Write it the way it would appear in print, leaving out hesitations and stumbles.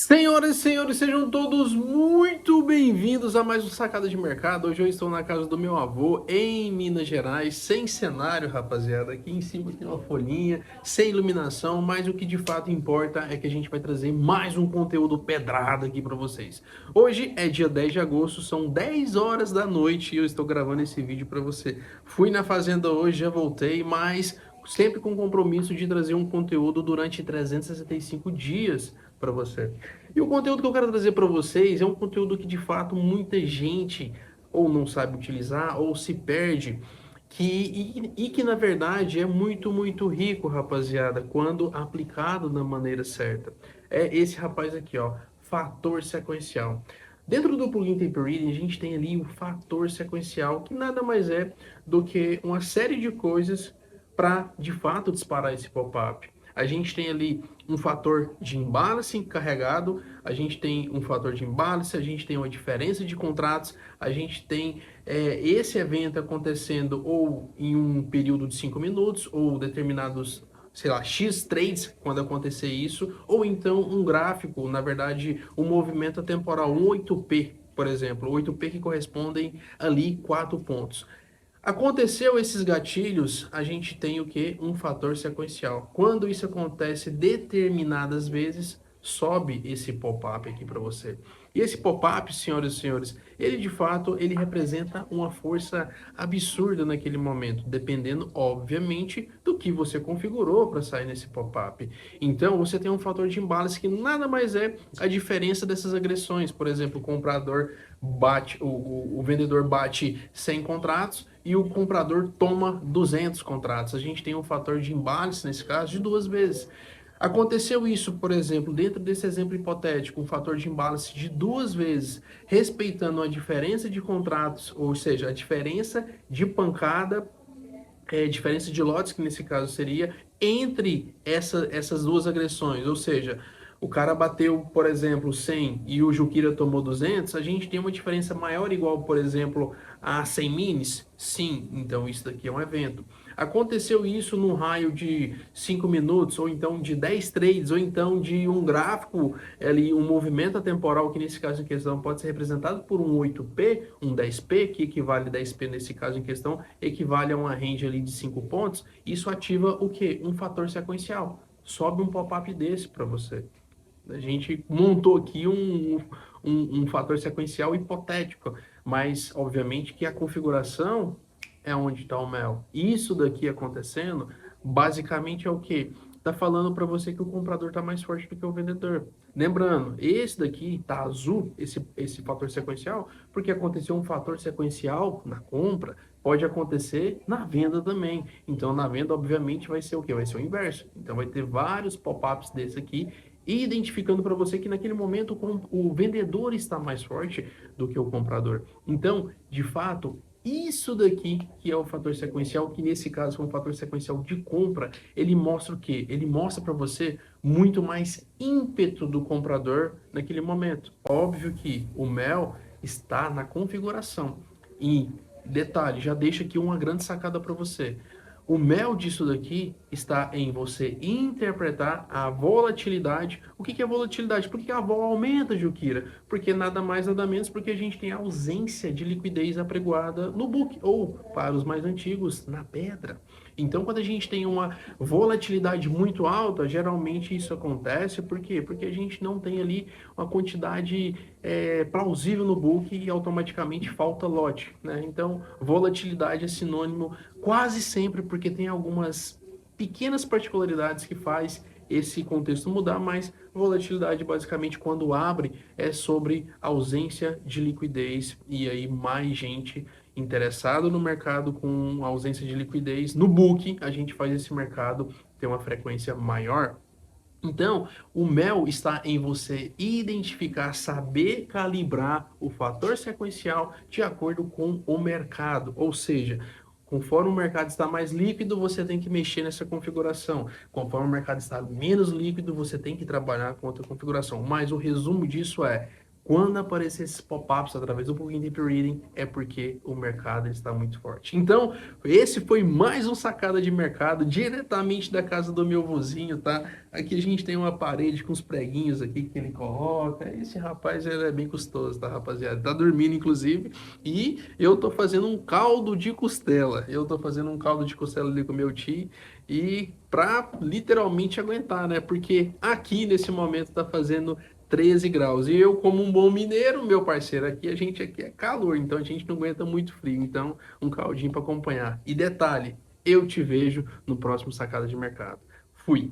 Senhoras e senhores, sejam todos muito bem-vindos a mais um Sacada de Mercado. Hoje eu estou na casa do meu avô, em Minas Gerais, sem cenário, rapaziada. Aqui em cima tem uma folhinha, sem iluminação, mas o que de fato importa é que a gente vai trazer mais um conteúdo pedrado aqui para vocês. Hoje é dia 10 de agosto, são 10 horas da noite e eu estou gravando esse vídeo para você. Fui na fazenda hoje, já voltei, mas sempre com o compromisso de trazer um conteúdo durante 365 dias para você. E o conteúdo que eu quero trazer para vocês é um conteúdo que de fato muita gente ou não sabe utilizar ou se perde, que na verdade é muito rico, rapaziada, quando aplicado da maneira certa. É esse rapaz aqui, ó, fator sequencial. Dentro do plugin Tape Reading, a gente tem ali o fator sequencial, que nada mais é do que uma série de coisas para de fato disparar esse pop-up. A gente tem ali um fator de imbalance carregado, a gente tem um fator de imbalance, a gente tem uma diferença de contratos, a gente tem esse evento acontecendo ou em um período de 5 minutos, ou determinados, sei lá, X trades quando acontecer isso, ou então um gráfico, na verdade, um movimento temporal, um 8P, por exemplo, 8P que correspondem ali 4 pontos. Aconteceu esses gatilhos, a gente tem o que? Um fator sequencial. Quando isso acontece determinadas vezes, sobe esse pop-up aqui para você. E esse pop-up, senhoras e senhores, ele de fato, ele representa uma força absurda naquele momento, dependendo, obviamente, do que você configurou para sair nesse pop-up. Então, você tem um fator de imbalance que nada mais é a diferença dessas agressões. Por exemplo, o comprador bate, o vendedor bate 100 contratos e o comprador toma 200 contratos. A gente tem um fator de imbalance, nesse caso, de 2 vezes. Aconteceu isso, por exemplo, dentro desse exemplo hipotético, um fator de imbalance de 2 vezes, respeitando a diferença de contratos, ou seja, a diferença de pancada, diferença de lotes, que nesse caso seria, entre essas duas agressões. Ou seja, o cara bateu, por exemplo, 100 e o Jukira tomou 200, a gente tem uma diferença maior igual, por exemplo, a 100 minis? Sim, então isso daqui é um evento. Aconteceu isso num raio de 5 minutos, ou então de 10 trades, ou então de um gráfico, ali, um movimento temporal, que nesse caso em questão pode ser representado por um 8P, um 10P, que equivale a 10P nesse caso em questão, equivale a uma range ali de 5 pontos. Isso ativa o quê? Um fator sequencial. Sobe um pop-up desse para você. A gente montou aqui um fator sequencial hipotético, mas obviamente que a configuração é onde está o mel. Isso daqui acontecendo, basicamente é o que? Está falando para você que o comprador está mais forte do que o vendedor. Lembrando, esse daqui está azul, esse fator sequencial, porque aconteceu um fator sequencial na compra, pode acontecer na venda também. Então, na venda, obviamente, vai ser o quê? Vai ser o inverso. Então, vai ter vários pop-ups desse aqui, e identificando para você que naquele momento o vendedor está mais forte do que o comprador. Então, de fato, isso daqui que é o fator sequencial, que nesse caso é um fator sequencial de compra, ele mostra o quê? Ele mostra para você muito mais ímpeto do comprador naquele momento. Óbvio que o mel está na configuração. E detalhe, já deixa aqui uma grande sacada para você. O mel disso daqui está em você interpretar a volatilidade. O que é volatilidade? Por que a vol aumenta, Jukira? Porque nada mais, nada menos, porque a gente tem ausência de liquidez apregoada no book, ou, para os mais antigos, na pedra. Então, quando a gente tem uma volatilidade muito alta, geralmente isso acontece, por quê? Porque a gente não tem ali uma quantidade plausível no book e automaticamente falta lote, né? Então, volatilidade é sinônimo quase sempre, porque tem algumas pequenas particularidades que faz esse contexto mudar, mas volatilidade basicamente quando abre é sobre ausência de liquidez e aí mais gente interessada no mercado com ausência de liquidez. No book a gente faz esse mercado ter uma frequência maior. Então, o mel está em você identificar, saber calibrar o fator sequencial de acordo com o mercado. Ou seja, conforme o mercado está mais líquido, você tem que mexer nessa configuração. Conforme o mercado está menos líquido, você tem que trabalhar com outra configuração. Mas o resumo disso é: Quando aparecer esses pop-ups através do plugin Deep Reading, é porque o mercado está muito forte. Então, esse foi mais um Sacada de Mercado, diretamente da casa do meu vozinho, tá? Aqui a gente tem uma parede com os preguinhos aqui que ele coloca. Esse rapaz, ele é bem custoso, tá, rapaziada? Tá dormindo, inclusive. E eu tô fazendo um caldo de costela. Eu tô fazendo um caldo de costela ali com o meu tio. E pra literalmente aguentar, né? Porque aqui, nesse momento, tá fazendo 13 graus. E eu, como um bom mineiro, meu parceiro, aqui a gente aqui é calor, então a gente não aguenta muito frio. Então, um caldinho para acompanhar. E detalhe, eu te vejo no próximo Sacada de Mercado. Fui!